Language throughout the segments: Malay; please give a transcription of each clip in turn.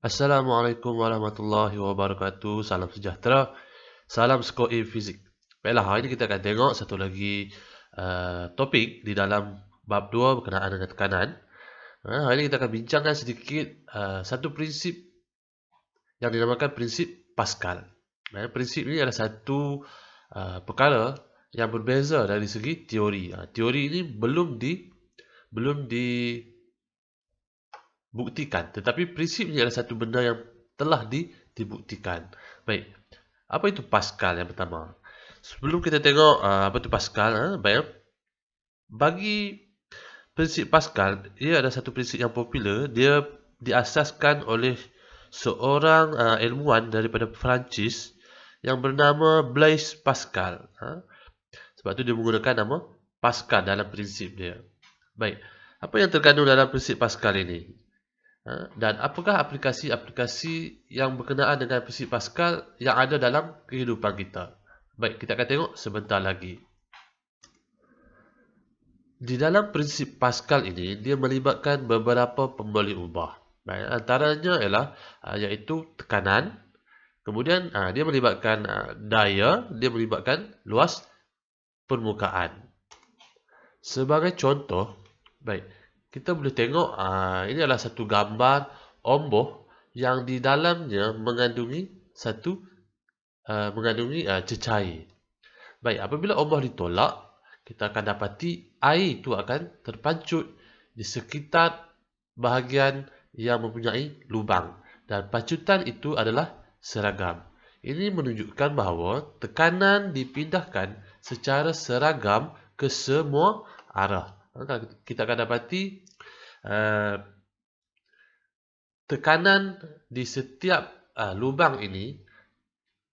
Assalamualaikum warahmatullahi wabarakatuh. Salam sejahtera. Salam skoi fizik. Baiklah, hari ini kita akan tengok satu lagi topik di dalam bab 2 berkenaan dengan tekanan. Hari ini kita akan bincangkan sedikit satu prinsip yang dinamakan prinsip Pascal. Prinsip ini adalah satu perkara yang berbeza dari segi teori. Teori ini belum dibuktikan, tetapi prinsip ini adalah satu benda yang telah dibuktikan. Baik, apa itu Pascal yang pertama? Sebelum kita tengok apa itu Pascal, baik, bagi prinsip Pascal, ia adalah satu prinsip yang popular. Dia diasaskan oleh seorang ilmuwan daripada Perancis yang bernama Blaise Pascal. Sebab itu dia menggunakan nama Pascal dalam prinsip dia. Baik, apa yang terkandung dalam prinsip Pascal ini? Dan apakah aplikasi-aplikasi yang berkenaan dengan prinsip Pascal yang ada dalam kehidupan kita? Baik, kita akan tengok sebentar lagi. Di dalam prinsip Pascal ini, dia melibatkan beberapa pemberi ubah. Baik, antaranya ialah iaitu tekanan. Kemudian dia melibatkan daya, dia melibatkan luas permukaan. Sebagai contoh, baik, kita boleh tengok ini adalah satu gambar omboh yang di dalamnya mengandungi cecair. Baik, apabila omboh ditolak, kita akan dapati air itu akan terpancut di sekitar bahagian yang mempunyai lubang dan pancutan itu adalah seragam. Ini menunjukkan bahawa tekanan dipindahkan secara seragam ke semua arah. Kita akan dapati tekanan di setiap lubang ini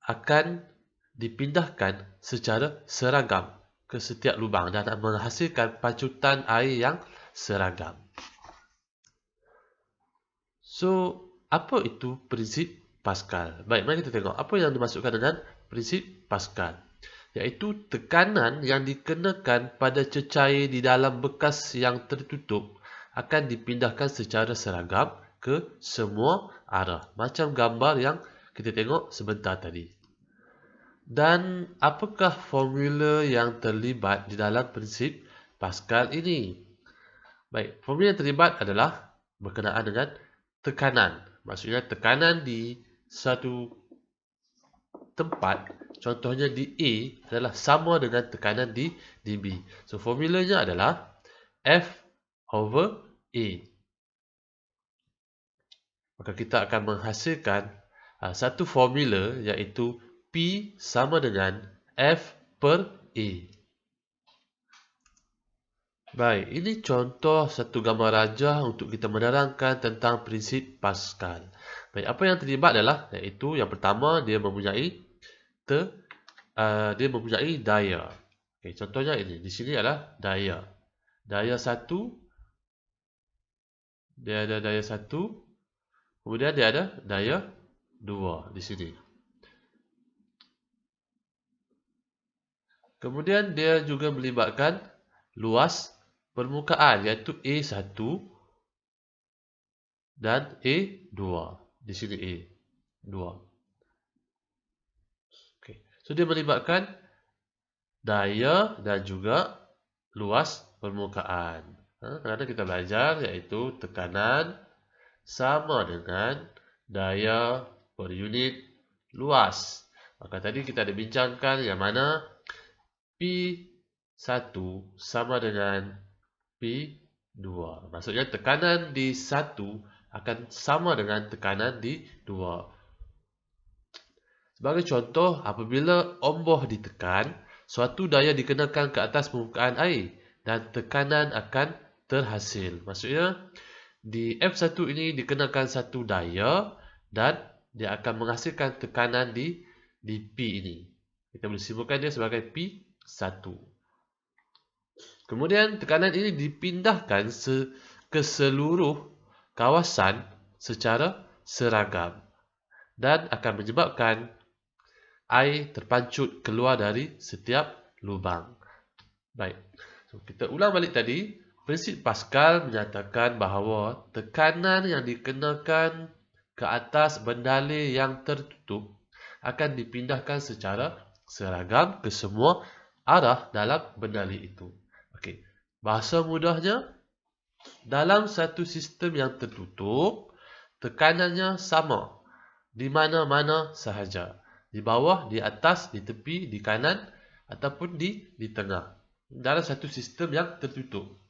akan dipindahkan secara seragam ke setiap lubang dan menghasilkan pancutan air yang seragam. So, apa itu prinsip Pascal? Baik, mari kita tengok apa yang dimaksudkan dengan prinsip Pascal. Iaitu tekanan yang dikenakan pada cecair di dalam bekas yang tertutup akan dipindahkan secara seragam ke semua arah. Macam gambar yang kita tengok sebentar tadi. Dan apakah formula yang terlibat di dalam prinsip Pascal ini? Baik, formula yang terlibat adalah berkenaan dengan tekanan. Maksudnya tekanan di satu tempat, contohnya di A adalah sama dengan tekanan di B. So, formulanya adalah F over A. Maka kita akan menghasilkan satu formula iaitu P sama dengan F per A. Baik, ini contoh satu gambar rajah untuk kita menerangkan tentang prinsip Pascal. Baik, apa yang terlibat adalah iaitu yang pertama dia mempunyai daya. Okay, contohnya ini, di sini adalah daya. Daya 1, dia ada daya 1, kemudian dia ada daya 2 di sini. Kemudian dia juga melibatkan luas permukaan iaitu A1 dan A2. Di sini A2. Okay. So dia melibatkan daya dan juga luas permukaan. Kerana kita belajar iaitu tekanan sama dengan daya per unit luas. Maka tadi kita ada bincangkan yang mana P1 sama dengan P2. Maksudnya tekanan di 1 akan sama dengan tekanan di 2. Sebagai contoh, apabila omboh ditekan, suatu daya dikenakan ke atas permukaan air dan tekanan akan terhasil. Maksudnya, di F1 ini dikenakan satu daya dan dia akan menghasilkan tekanan di P ini. Kita boleh simpulkan dia sebagai P1. Kemudian tekanan ini dipindahkan ke seluruh kawasan secara seragam dan akan menyebabkan air terpancut keluar dari setiap lubang. Baik, so, kita ulang balik tadi. Prinsip Pascal menyatakan bahawa tekanan yang dikenakan ke atas bendalih yang tertutup akan dipindahkan secara seragam ke semua arah dalam bendalih itu. Okey. Bahasa mudahnya, dalam satu sistem yang tertutup, tekanannya sama di mana-mana sahaja. Di bawah, di atas, di tepi, di kanan ataupun di tengah. Dalam satu sistem yang tertutup.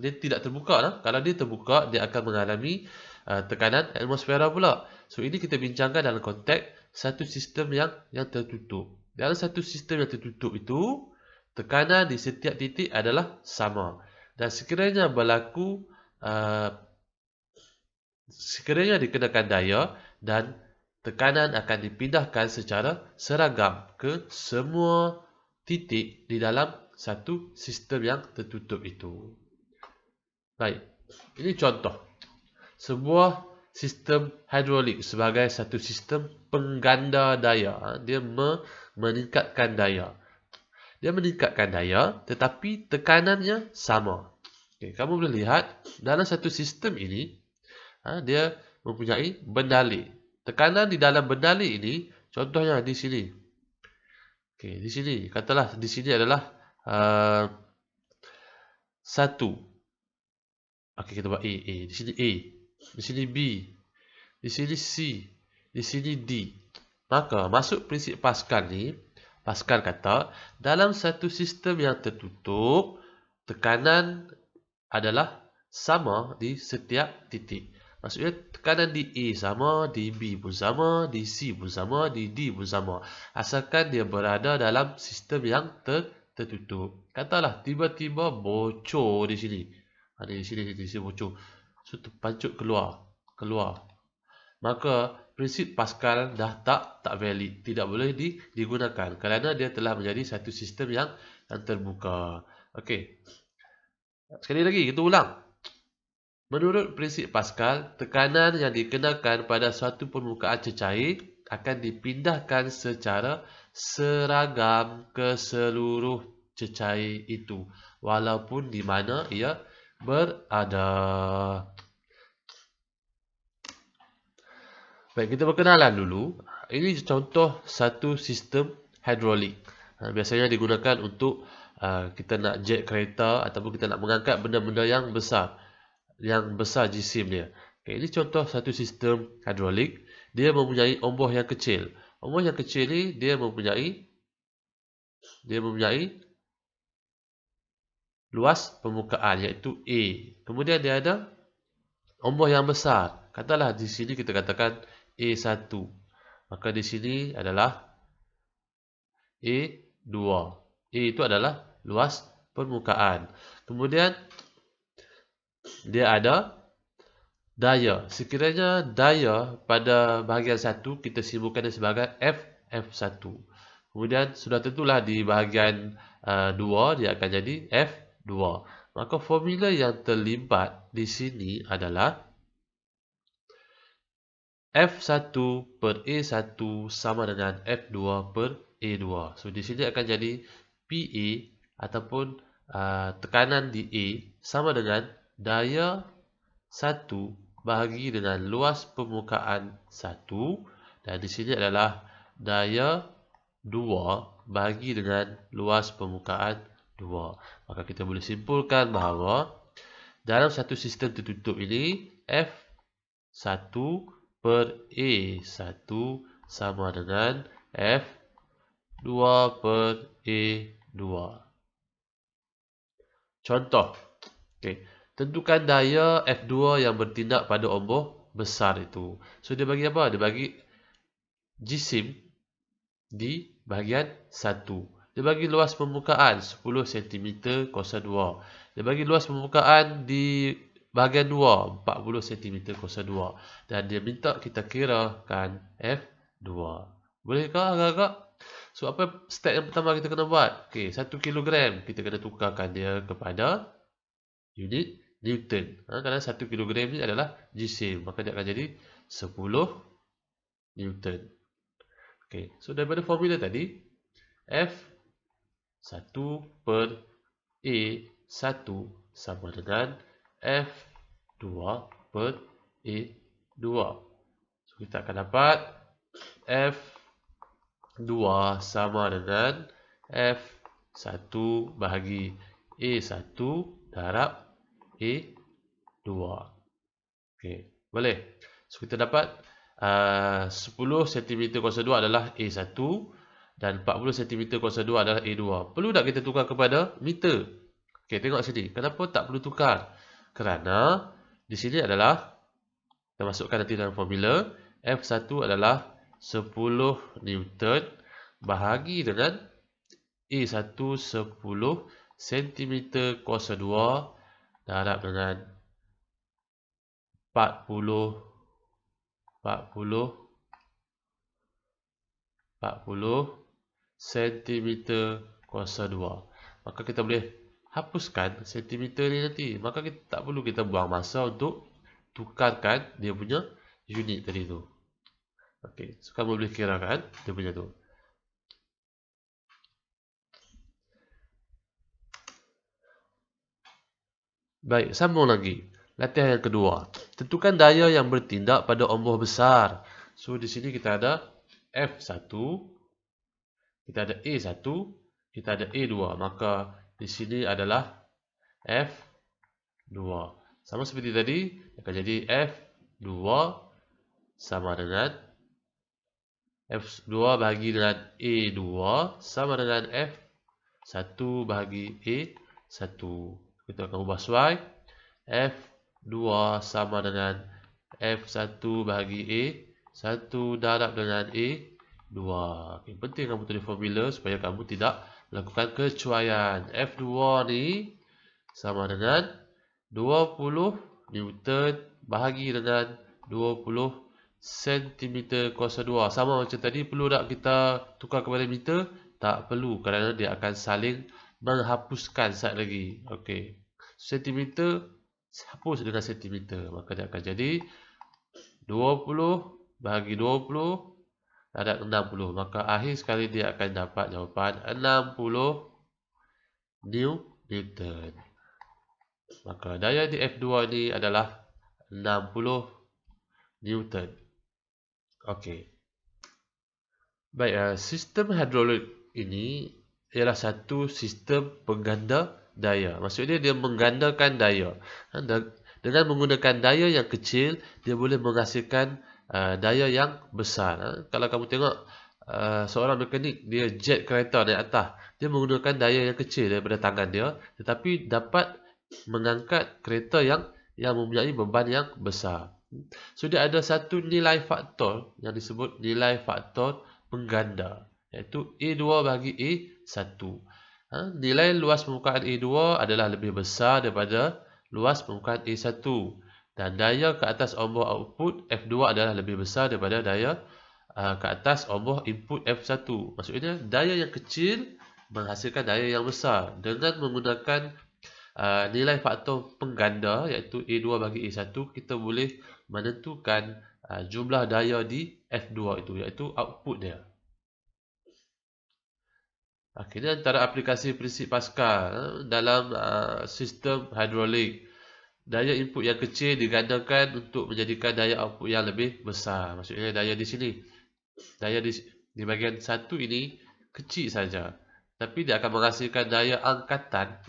Dia tidak terbuka. Kalau dia terbuka, dia akan mengalami tekanan atmosfera pula. So, ini kita bincangkan dalam konteks satu sistem yang tertutup. Dalam satu sistem yang tertutup itu, tekanan di setiap titik adalah sama. Dan sekiranya berlaku, sekiranya dikenakan daya dan tekanan akan dipindahkan secara seragam ke semua titik di dalam satu sistem yang tertutup itu. Baik, ini contoh. Sebuah sistem hidrolik sebagai satu sistem pengganda daya. Dia meningkatkan daya. Dia meningkatkan daya tetapi tekanannya sama. Okay, kamu boleh lihat dalam satu sistem ini, dia mempunyai bendalih. Tekanan di dalam bendalih ini, contohnya di sini. Okey, di sini, katalah di sini adalah 1. Okey, kita buat A. Di sini A. Di sini B. Di sini C. Di sini D. Maka, masuk prinsip Pascal ni, Pascal kata, dalam satu sistem yang tertutup, tekanan adalah sama di setiap titik. Maksudnya tekanan di A sama, di B pun sama, di C pun sama, di D pun sama. Asalkan dia berada dalam sistem yang tertutup. Katalah tiba-tiba bocor di sini. Di sini bocor. So terpancuk keluar. Maka prinsip Pascal dah tak valid, tidak boleh digunakan kerana dia telah menjadi satu sistem yang terbuka. Okey. Sekali lagi kita ulang. Menurut prinsip Pascal, tekanan yang dikenakan pada suatu permukaan cecair akan dipindahkan secara seragam ke seluruh cecair itu, walaupun di mana ia berada. Baik, kita berkenalan dulu. Ini contoh satu sistem hidrolik. Biasanya digunakan untuk kita nak jet kereta ataupun kita nak mengangkat benda-benda yang besar jisim dia. Okay, ini contoh satu sistem hidrolik. Dia mempunyai ombor yang kecil. Ombor yang kecil ni dia mempunyai luas permukaan iaitu A. Kemudian dia ada ombor yang besar. Katalah di sini kita katakan A1. Maka di sini adalah A2. A itu adalah luas permukaan. Kemudian dia ada daya. Sekiranya daya pada bahagian 1 kita simbolkan dia sebagai F1. Kemudian sudah tentulah di bahagian 2 dia akan jadi F2. Maka formula yang terlibat di sini adalah F1 per A1 sama dengan F2 per A2. So di sini akan jadi PA ataupun tekanan di A sama dengan daya 1 bahagi dengan luas permukaan 1, dan di sini adalah daya 2 bahagi dengan luas permukaan 2. Maka kita boleh simpulkan bahawa dalam satu sistem tertutup ini F1 per A1 sama dengan F2 per A2. Contoh. Okay. Tentukan daya F2 yang bertindak pada ombor besar itu. So, dia bagi apa? Dia bagi jisim di bahagian 1. Dia bagi luas permukaan 10 cm kuasa 2. Dia bagi luas permukaan di bahagian 2 40 cm kuasa 2. Dan dia minta kita kirakan F2. Bolehkah agak-agak? So, apa step yang pertama kita kena buat? Okay, 1 kg kita kena tukarkan dia kepada unit Newton. Kerana 1 kg ni adalah jisim, maka dia akan jadi 10 Newton. Okay, so daripada formula tadi, F1 per A1 sama dengan F2 per A2. So kita akan dapat F2 sama dengan F1 bahagi A1 darab A2. Okey, boleh. So, kita dapat 10 cm kuasa 2 adalah A1 dan 40 cm kuasa 2 adalah A2. Perlu tak kita tukar kepada meter? Okey, tengok sini. Kenapa tak perlu tukar? Kerana di sini adalah kita masukkan nanti dalam formula F1 adalah 10 Newton bahagi dengan A1 10 cm kuasa 2 darab dengan 40 cm kuasa 2. Maka kita boleh hapuskan cm ni nanti. Maka kita tak perlu kita buang masa untuk tukarkan dia punya unit tadi tu. Okey, so kamu boleh kirakan dia punya tu. Baik, sambung lagi. Latihan yang kedua. Tentukan daya yang bertindak pada ombor besar. So, di sini kita ada F1, kita ada A1, kita ada A2. Maka, di sini adalah F2. Sama seperti tadi, akan jadi F2 sama dengan F2 bahagi dengan A2 sama dengan F1 bahagi A1. Kita akan ubah sesuai. F2 sama dengan F1 bahagi A1 darab dengan A2. Okay, penting kamu tulis formula supaya kamu tidak lakukan kecuaian. F2 ni sama dengan 20 Newton bahagi dengan 20 cm kuasa 2. Sama macam tadi, perlu tak kita tukar kepada meter? Tak perlu, kerana dia akan saling menghapuskan sat lagi. Okey. Sentimeter hapus dengan sentimeter, maka dia akan jadi 20 bahagi 20 darab 60. Maka akhir sekali dia akan dapat jawapan 60 Newton. Maka daya di F2 ini adalah 60 Newton. Okey. Baik, sistem hidrolik ini ialah satu sistem pengganda daya. Maksudnya dia menggandakan daya. Dengan menggunakan daya yang kecil, dia boleh menghasilkan daya yang besar. Kalau kamu tengok seorang mekanik, dia jet kereta naik atas, dia menggunakan daya yang kecil daripada tangan dia, tetapi dapat mengangkat kereta yang mempunyai beban yang besar. So, dia ada satu nilai faktor yang disebut nilai faktor pengganda, iaitu A2 bahagi A1. Nilai luas permukaan A2 adalah lebih besar daripada luas permukaan A1. Dan daya ke atas ombor output F2 adalah lebih besar daripada daya ke atas ombor input F1. Maksudnya, daya yang kecil menghasilkan daya yang besar. Dengan menggunakan nilai faktor pengganda, iaitu A2 bagi A1, kita boleh menentukan jumlah daya di F2 itu, iaitu output dia. Ini antara aplikasi prinsip Pascal dalam sistem hidrolik. Daya input yang kecil digandakan untuk menjadikan daya output yang lebih besar. Maksudnya daya di sini, daya di bahagian satu ini kecil saja, tapi dia akan menghasilkan daya angkatan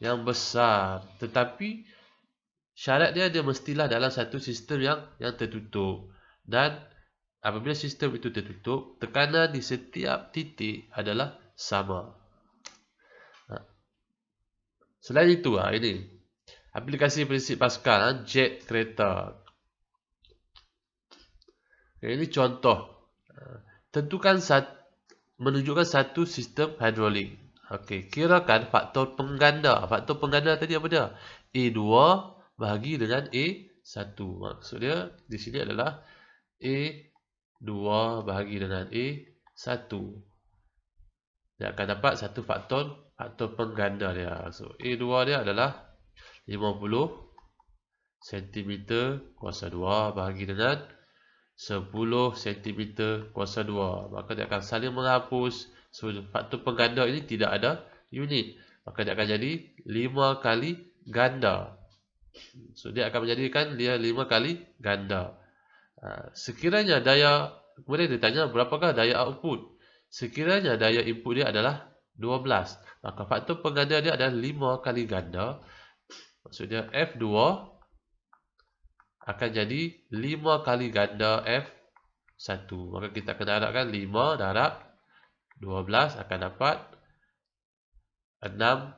yang besar. Tetapi syarat dia mestilah dalam satu sistem yang tertutup. Dan apabila sistem itu tertutup, tekanan di setiap titik adalah sama. Selain itu, ini aplikasi prinsip Pascal, jet kereta. Ini contoh. Menunjukkan satu sistem hidrolik. Kirakan faktor pengganda. Faktor pengganda tadi apa dia? A2 bahagi dengan A1. Maksudnya di sini adalah A2 bahagi dengan A1. Dia akan dapat satu faktor pengganda dia. So, A2 dia adalah 50 cm kuasa 2 bahagi dengan 10 cm kuasa 2. Maka dia akan saling menghapus. So, faktor pengganda ini tidak ada unit. Maka dia akan jadi 5 kali ganda. So, dia akan menjadikan dia 5 kali ganda. Sekiranya daya, kemudian ditanya berapakah daya output. Sekiranya daya input dia adalah 12, maka faktor pengganda dia adalah 5 kali ganda. Maksudnya F2 akan jadi 5 kali ganda F1. Maka kita akan darabkan 5 darab 12 akan dapat 60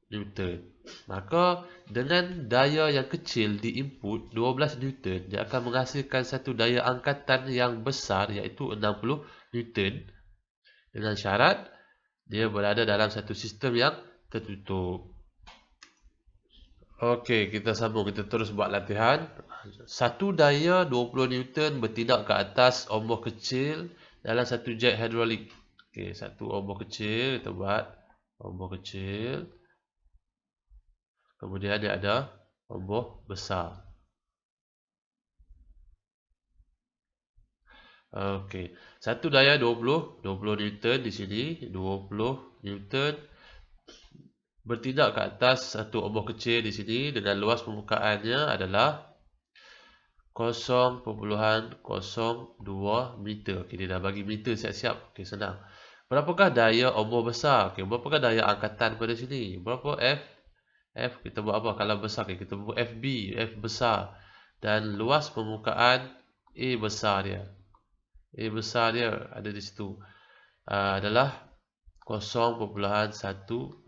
Newton. Maka dengan daya yang kecil di input 12 Newton, dia akan menghasilkan satu daya angkatan yang besar iaitu 60 Newton, dengan syarat dia berada dalam satu sistem yang tertutup. Okey, kita sambung, kita terus buat latihan. Satu daya 20 Newton bertindak ke atas ombak kecil dalam satu jet hidrolik. Okey, satu ombak kecil, kita buat ombak kecil. Kemudian dia ada ombak besar. Okey, satu daya 20 Newton di sini, 20 Newton bertindak ke atas satu ombak kecil di sini dengan luas permukaannya adalah 0.02 meter. Okey, dia dah bagi meter siap-siap. Okey, senang. Berapakah daya ombak besar? Okey, berapakah daya angkatan pada sini? Berapa F kita buat apa? Kalau besar, okay, kita buat FB, F besar. Dan luas permukaan A besar dia. A besar dia ada di situ. Adalah 0.1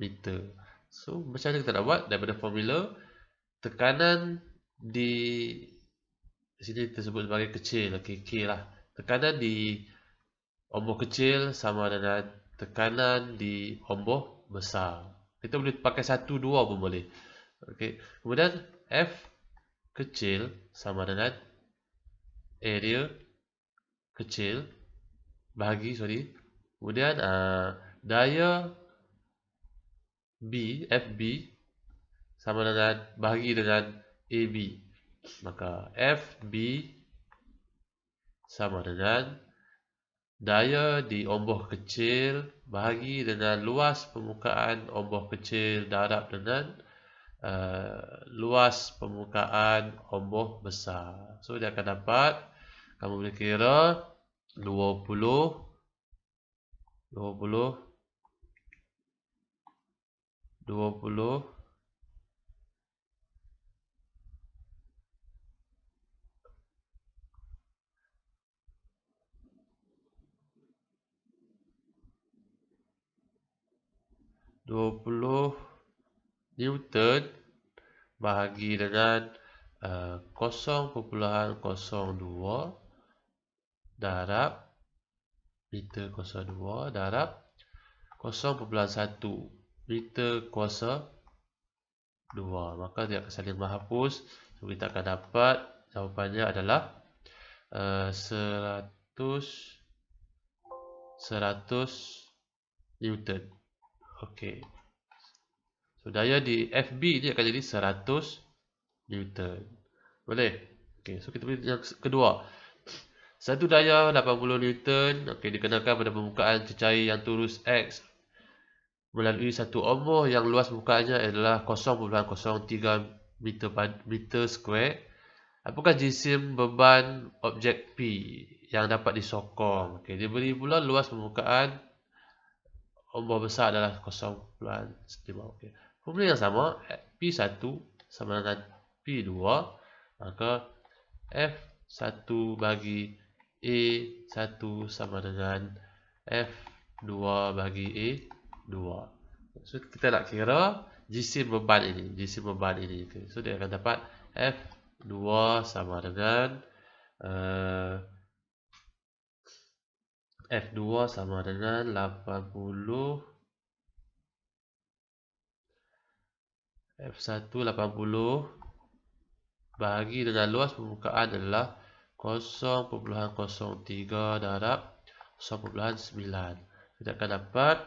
meter. So, macam mana kita nak buat? Daripada formula, tekanan di sini tersebut sebagai kecil. Okay, K lah. Tekanan di ombak kecil sama dengan tekanan di ombak besar. Kita boleh pakai 1, 2 pun boleh. Okey. Kemudian F kecil sama dengan area kecil bahagi, kemudian daya B, FB sama dengan bahagi dengan AB. Maka FB sama dengan daya di ombak kecil bahagi dengan luas permukaan ombak kecil darab dengan luas permukaan ombak besar. So dia akan dapat, kamu boleh kira 20 Newton bahagi dengan 0.02 darab meter kuasa 2 darab 0.1 meter kuasa 2. Maka dia akan saling menghapus. So kita akan dapat jawapannya adalah 100 Newton. Okey. So daya di FB ni akan jadi 100 Newton. Boleh? Okey, so kita pilih yang kedua. Satu daya 80 Newton, okey, dikenakan pada permukaan cecair yang turus X melalui satu ombak yang luas permukaannya adalah 0.03 meter square. Apakah jisim beban objek P yang dapat disokong? Okey, dia beri pula luas permukaan ombak besar adalah 0.5. Okey. Formula yang sama, P1 sama dengan P2, maka F1 bagi A1 sama dengan F2 bagi A2. So kita nak kira jisim beban ini, Okay. So dia akan dapat F2 sama dengan F2 sama dengan 80 F1 80 bahagi dengan luas permukaan adalah 0.03 darab 0.9. Kita akan dapat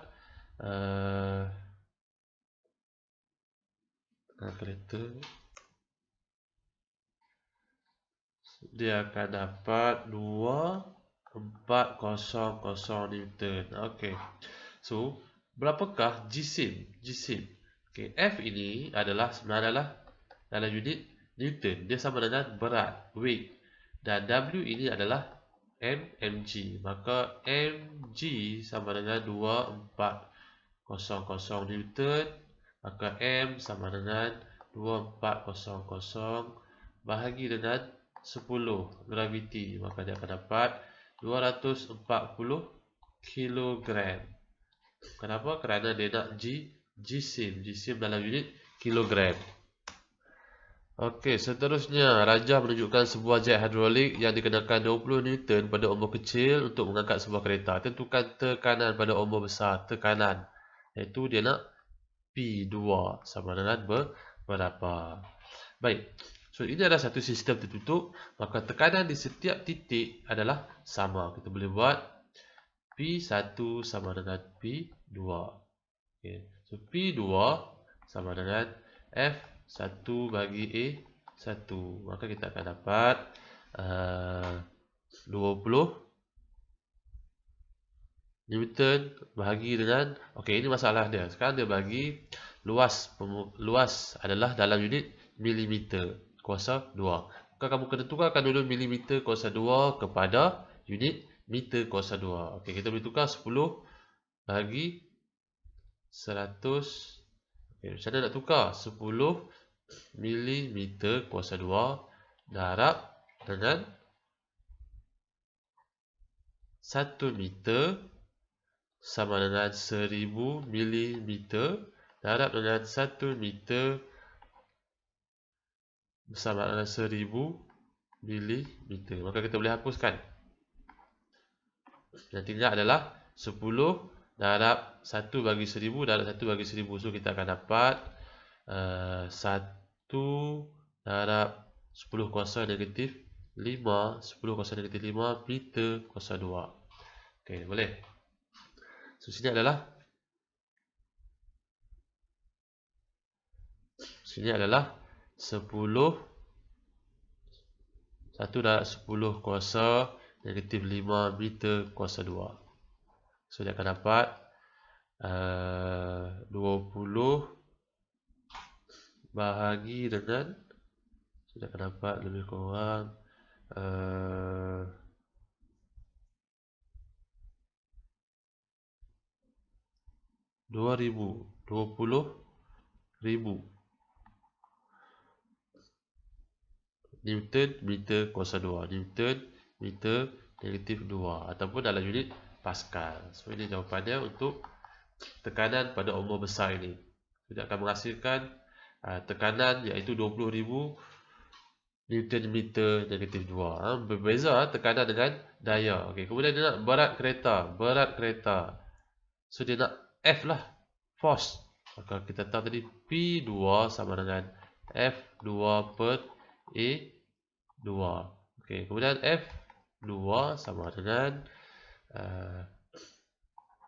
kereta, dia akan dapat 2400 Newton. Okey. So, berapakah jisim? Okey, F ini adalah sebenarnya dalam unit Newton. Dia sama dengan berat, weight. Dan W ini adalah mg. Maka mg sama dengan 2400 Newton. Maka M sama dengan 2400 bahagi dengan 10 graviti. Maka dia akan dapat 240 kilogram. Kenapa? Kerana dia nak jisim dalam unit kilogram. Okey, seterusnya rajah menunjukkan sebuah jet hidrolik yang dikenakan 20 Newton pada ombak kecil untuk mengangkat sebuah kereta. Tentukan tekanan pada ombak besar. Tekanan, iaitu dia nak P2 sama dengan berapa. Baik, so ini adalah satu sistem tertutup. Maka tekanan di setiap titik adalah sama. Kita boleh buat P1 sama dengan P2. Okay. So P2 sama dengan F1 bagi A1. Maka kita akan dapat 20 Newton bahagi dengan, okey, ini masalah dia. Sekarang dia bagi luas adalah dalam unit milimeter kuasa 2. Maka kamu kena tukarkan dulu milimeter kuasa 2 kepada unit meter kuasa 2. Okey, kita boleh tukar 10 bagi 100. Okey, macam mana nak tukar? 10 milimeter kuasa 2 darab dengan 1 meter sama dengan 1000 milimeter darab dengan 1 meter bersama dengan 1000 milimeter. Maka kita boleh hapuskan. Yang tinggal adalah 10 darab 1 bagi 1000 darab 1 bagi 1000. So kita akan dapat 1 darab 10 kuasa negatif 5 10 kuasa negatif 5 meter kuasa 2. Okey, boleh. So sini adalah 10 1 darab 10 kuasa negatif 5 meter kuasa 2. So dia akan dapat 20 bahagi dengan, so dia akan dapat lebih kurang 20,000 Newton meter kuasa 2. Newton meter negatif 2 ataupun dalam unit Pascal. So ini jawapannya untuk tekanan pada ombak besar ini. Kita akan menghasilkan tekanan iaitu 20,000 Newton meter negatif 2. Berbeza tekanan dengan daya. Okey, kemudian dia nak berat kereta. So dia nak F lah, force. Maka kita tahu tadi P2 sama dengan F2 per A2. Okey, kemudian F2 sama dengan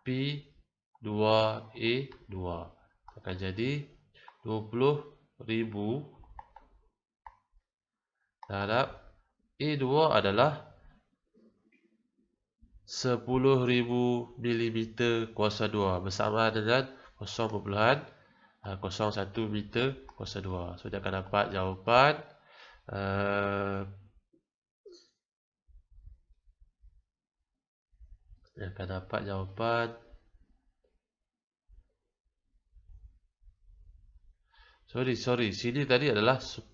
P2A2. Akan jadi 20,000 darab A2 adalah 10,000 milimeter kuasa 2 bersama dengan 0,01 meter kuasa 2. So dia akan dapat jawapan sorry, sini tadi adalah 10.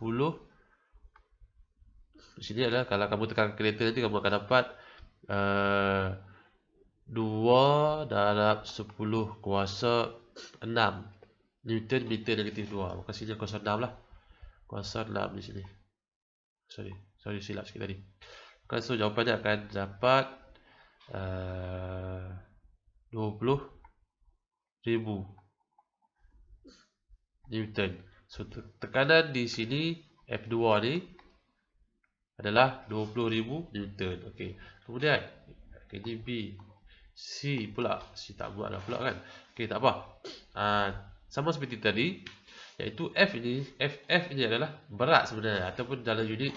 Sini adalah kalau kamu tekan kereta nanti kamu akan dapat 2 darab 10 kuasa 6 Newton meter negatif 2. Maka sini kuasa 6 lah. Kuasa 6 di sini. Sorry silap sikit tadi. Maka so jawapannya akan dapat 20,000 Newton. So tekanan di sini F2 ni adalah 20,000 Newton. Okey. Kemudian ini B, C pula. C tak buat lah pula kan. Okey, tak apa. Sama seperti tadi, iaitu F ini adalah berat sebenarnya ataupun dalam unit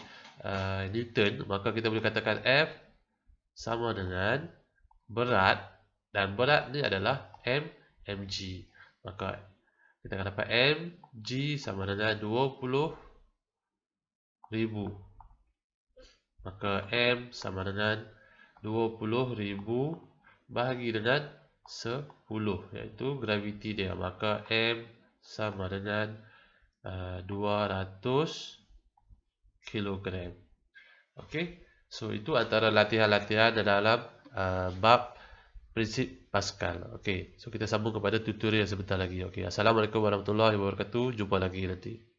Newton. Maka kita boleh katakan F sama dengan berat, dan berat ni adalah mg. Maka kita akan dapat mg sama dengan 20,000 Maka M sama dengan 20.000 bahagi dengan 10, iaitu graviti dia. Maka M sama dengan 200 kilogram. Okey, so itu antara latihan-latihan dalam bab prinsip Pascal. Okey, so kita sambung kepada tutorial sebentar lagi. Okey, Assalamualaikum warahmatullahi wabarakatuh. Jumpa lagi nanti.